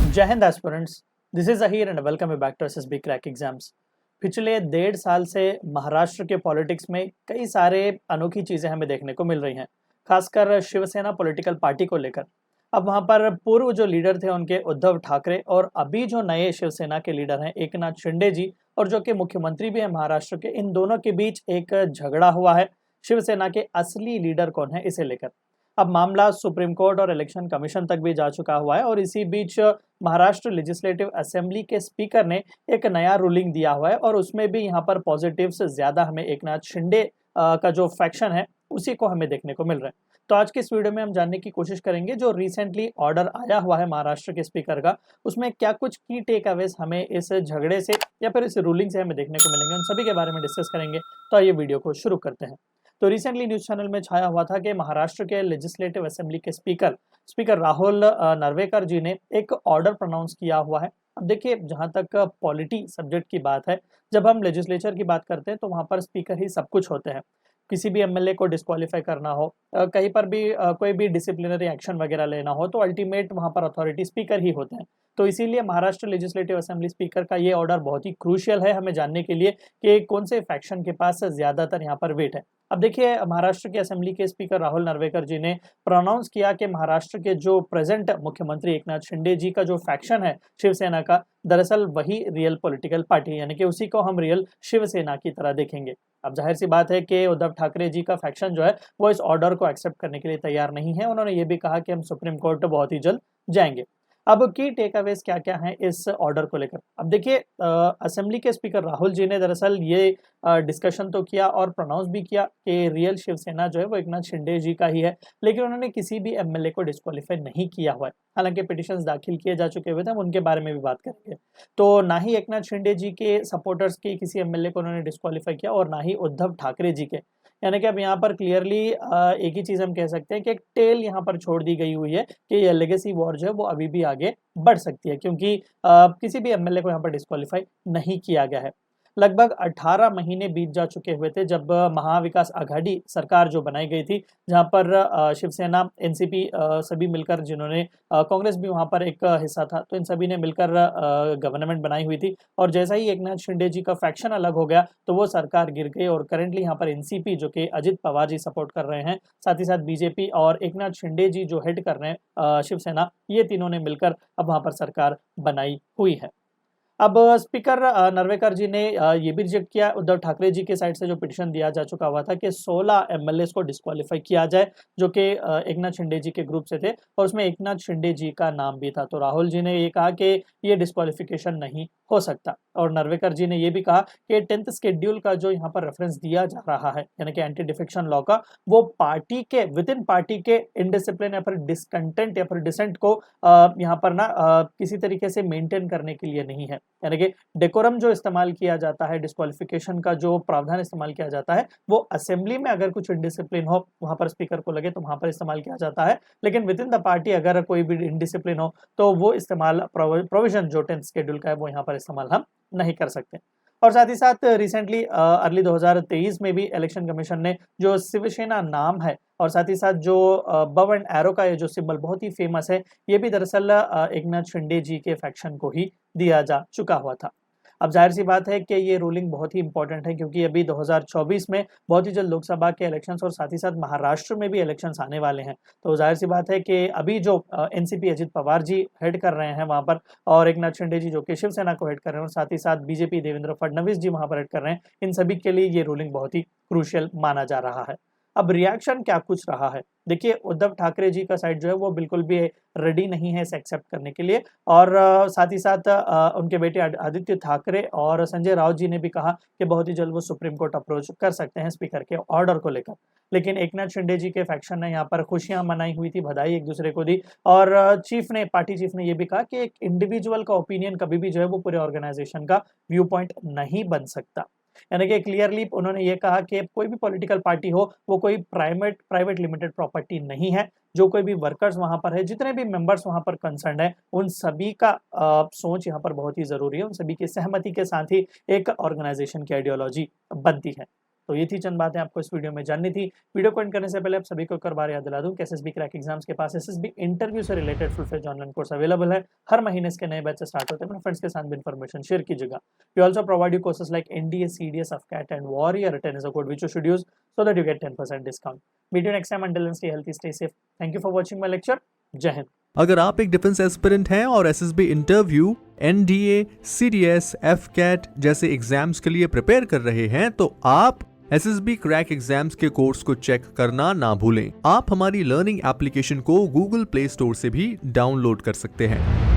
जय हिंद aspirants, this is Zaheer and welcome back to SSB crack exams. पिछले 1.5 साल से महाराष्ट्र के पॉलिटिक्स में कई सारे अनोखी चीजें हमें देखने को मिल रही हैं, खासकर शिवसेना पॉलिटिकल पार्टी को लेकर। अब वहां पर पूर्व जो लीडर थे उनके उद्धव ठाकरे और अभी जो नए शिवसेना के लीडर हैं एकनाथ शिंदे जी, और जो कि मुख्यमंत्री भी हैं महाराष्ट्र के, इन दोनों के बीच एक झगड़ा हुआ है। शिवसेना के असली लीडर कौन है, इसे लेकर अब मामला सुप्रीम कोर्ट और इलेक्शन कमीशन तक भी जा चुका हुआ है। और इसी बीच महाराष्ट्र लेजिस्लेटिव असेंबली के स्पीकर ने एक नया रूलिंग दिया हुआ है, और उसमें भी यहाँ पर पॉजिटिव से ज्यादा हमें एकनाथ शिंदे का जो फैक्शन है उसी को हमें देखने को मिल रहा है। तो आज के इस वीडियो में हम जानने की कोशिश करेंगे जो रिसेंटली ऑर्डर आया हुआ है महाराष्ट्र के स्पीकर का, उसमें क्या कुछ की टेक अवेज हमें इस झगड़े से या फिर इस रूलिंग से हमें देखने को मिलेंगे, उन सभी के बारे में डिस्कस करेंगे। तो आइए वीडियो को शुरू करते हैं। तो रिसेंटली न्यूज चैनल में छाया हुआ था कि महाराष्ट्र के लेजिस्लेटिव असेंबली के स्पीकर राहुल नर्वेकर जी ने एक ऑर्डर प्रोनाउंस किया हुआ है। अब देखिए, जहां तक पॉलिटी सब्जेक्ट की बात है, जब हम लेजिस्लेचर की बात करते हैं तो वहां पर स्पीकर ही सब कुछ होते हैं। किसी भी एमएलए को डिस्क्वालीफाई करना हो, कहीं पर भी कोई भी डिसिप्लिनरी एक्शन वगैरह लेना हो, तो अल्टीमेट वहां पर अथॉरिटी स्पीकर ही होते हैं। तो इसीलिए महाराष्ट्र लेजिस्लेटिव असेंबली स्पीकर का ये ऑर्डर बहुत ही क्रूशियल है हमें जानने के लिए कि कौन से फैक्शन के पास ज्यादातर यहाँ पर वेट है। अब देखिए, महाराष्ट्र के असेंबली के स्पीकर राहुल नर्वेकर जी ने प्रोनाउंस किया कि महाराष्ट्र के जो प्रेजेंट मुख्यमंत्री एकनाथ शिंदे जी का जो फैक्शन है शिवसेना का, दरअसल वही रियल पॉलिटिकल पार्टी, यानी कि उसी को हम रियल शिवसेना की तरह देखेंगे। अब जाहिर सी बात है कि उद्धव ठाकरे जी का फैक्शन जो है वो इस ऑर्डर को एक्सेप्ट करने के लिए तैयार नहीं है। उन्होंने ये भी कहा कि हम सुप्रीम कोर्ट बहुत ही जल्द जाएंगे। अब की टेक अवेज क्या क्या है इस ऑर्डर को लेकर। अब देखिए, असेंबली के स्पीकर राहुल जी ने दरअसल ये डिस्कशन तो किया और प्रोनाउंस भी किया कि रियल शिवसेना जो है वो एकनाथ शिंदे जी का ही है, लेकिन उन्होंने किसी भी एमएलए को डिस्क्वालीफाई नहीं किया हुआ है। हालांकि पिटिशंस दाखिल किए जा चुके हुए थे, हम उनके बारे में भी बात करेंगे। तो ना ही एकनाथ शिंदे जी के सपोर्टर्स के किसी एमएलए को उन्होंने डिस्क्वालीफाई किया, और ना ही उद्धव ठाकरे जी के। यानी कि अब यहाँ पर क्लियरली एक ही चीज हम कह सकते हैं कि एक टेल यहाँ पर छोड़ दी गई हुई है कि ये लेगेसी वॉर जो है वो अभी भी आगे बढ़ सकती है, क्योंकि किसी भी एमएलए को यहाँ पर डिस्क्वालीफाई नहीं किया गया है। लगभग 18 महीने बीत जा चुके हुए थे जब महाविकास आघाड़ी सरकार जो बनाई गई थी, जहां पर शिवसेना, एनसीपी सभी मिलकर, जिन्होंने कांग्रेस भी वहां पर एक हिस्सा था, तो इन सभी ने मिलकर गवर्नमेंट बनाई हुई थी। और जैसा ही एकनाथ शिंदे जी का फैक्शन अलग हो गया तो वो सरकार गिर गई, और करंटली यहाँ पर एनसीपी जो कि अजित पवार जी सपोर्ट कर रहे हैं, साथ ही साथ बीजेपी और एकनाथ शिंदे जी जो हेड कर रहे हैं शिवसेना, ये तीनों ने मिलकर अब वहां पर सरकार बनाई हुई है। अब स्पीकर नर्वेकर जी ने ये भी रिजेक्ट किया उद्धव ठाकरे जी के साइड से जो पिटिशन दिया जा चुका हुआ था कि 16 एमएलए को डिस्क्वालीफाई किया जाए, जो कि एकनाथ शिंदे जी के ग्रुप से थे, और उसमें एकनाथ शिंदे जी का नाम भी था। तो राहुल जी ने ये कहा कि ये डिस्क्वालिफिकेशन नहीं हो सकता, और नर्वेकर जी ने ये भी कहा कि 10th शेड्यूल का जो यहाँ पर रेफरेंस दिया जा रहा है, यानी कि एंटी डिफेक्शन लॉ का, वो पार्टी के विद इन पार्टी के इनडिसिप्लिन या फिर डिसकंटेंट या फिर डिसेंट को यहाँ पर ना किसी तरीके से मेंटेन करने के लिए नहीं है। यानी कि डेकोरम जो इस्तेमाल किया जाता है, डिस्क्वालिफिकेशन का जो प्रावधान इस्तेमाल किया जाता है, वो असेंबली में अगर कुछ इनडिसिप्लिन हो, वहां पर स्पीकर को लगे तो वहां पर इस्तेमाल किया जाता है, लेकिन विद इन द पार्टी अगर कोई भी इनडिसिप्लिन हो तो वो इस्तेमाल, प्रोविजन जो 10th शेड्यूल का है वो यहाँ पर इस्तेमाल हम नहीं कर सकते। और साथ ही साथ रिसेंटली अर्ली 2023 में भी इलेक्शन कमीशन ने जो शिवसेना नाम है, और साथ ही साथ जो बव एंड एरो का ये जो सिंबल बहुत ही फेमस है, ये भी दरअसल एकनाथ शिंदे जी के फैक्शन को ही दिया जा चुका हुआ था। अब जाहिर सी बात है कि ये रूलिंग बहुत ही इंपॉर्टेंट है, क्योंकि अभी 2024 में बहुत ही जल्द लोकसभा के इलेक्शंस और साथ ही साथ महाराष्ट्र में भी इलेक्शंस आने वाले हैं। तो जाहिर सी बात है कि अभी जो एनसीपी अजित पवार जी हेड कर रहे हैं वहां पर, और एकनाथ शिंदे जी जो कि शिवसेना को हेड कर रहे हैं, और साथ ही साथ बीजेपी देवेंद्र फडणवीस जी वहां पर हेड कर रहे हैं, इन सभी के लिए ये रूलिंग बहुत ही क्रूशियल माना जा रहा है। अब रिएक्शन क्या कुछ रहा है, देखिए, उद्धव ठाकरे जी का साइड जो है वो बिल्कुल भी रेडी नहीं है इसे एक्सेप्ट करने के लिए, और साथ ही साथ उनके बेटे आदित्य ठाकरे और संजय राउत जी ने भी कहा कि बहुत ही जल्द वो सुप्रीम कोर्ट अप्रोच कर सकते हैं स्पीकर के ऑर्डर को लेकर। लेकिन एकनाथ शिंदे जी के फैक्शन ने यहाँ पर खुशियां मनाई हुई थी, बधाई एक दूसरे को दी, और पार्टी चीफ ने यह भी कहा कि एक इंडिविजुअल का ओपिनियन कभी भी जो है वो पूरे ऑर्गेनाइजेशन का व्यू पॉइंट नहीं बन सकता। यानी कि क्लियरली उन्होंने ये कहा कि कोई भी पॉलिटिकल पार्टी हो वो कोई प्राइवेट लिमिटेड प्रॉपर्टी नहीं है। जो कोई भी वर्कर्स वहां पर है, जितने भी मेंबर्स वहां पर कंसर्न है, उन सभी का सोच यहाँ पर बहुत ही जरूरी है, उन सभी की सहमति के साथ ही एक ऑर्गेनाइजेशन की आइडियोलॉजी बनती है। तो ये थी चंद बातें आपको इस वीडियो में जाननी थी। वीडियो को एंड करने से पहले आप सभी को एक और बार याद दिला दूं कि एसएसबी क्रैक एग्जाम्स के पास एसएसबी इंटरव्यू से related full fledge online course available है। हर महीने इसके नए बैच स्टार्ट होते हैं। अपने फ्रेंड्स के साथ भी इन्फॉर्मेशन शेयर कीजिएगा। We also provide you courses like NDA, CDS, AFCAT and warrior written is a code which you should use so that you get 10% discount. Meet you next time. Until then, stay healthy, stay safe. Thank you for watching my lecture. जय हिंद। अगर आप एक defence aspirant हैं और SSB interview, NDA, CDS, AFCAT जैसे exams के लिए prepare कर रहे हैं तो आप एसएसबी क्रैक एग्जाम्स के कोर्स को चेक करना ना भूलें। आप हमारी लर्निंग एप्लीकेशन को गूगल प्ले स्टोर से भी डाउनलोड कर सकते हैं।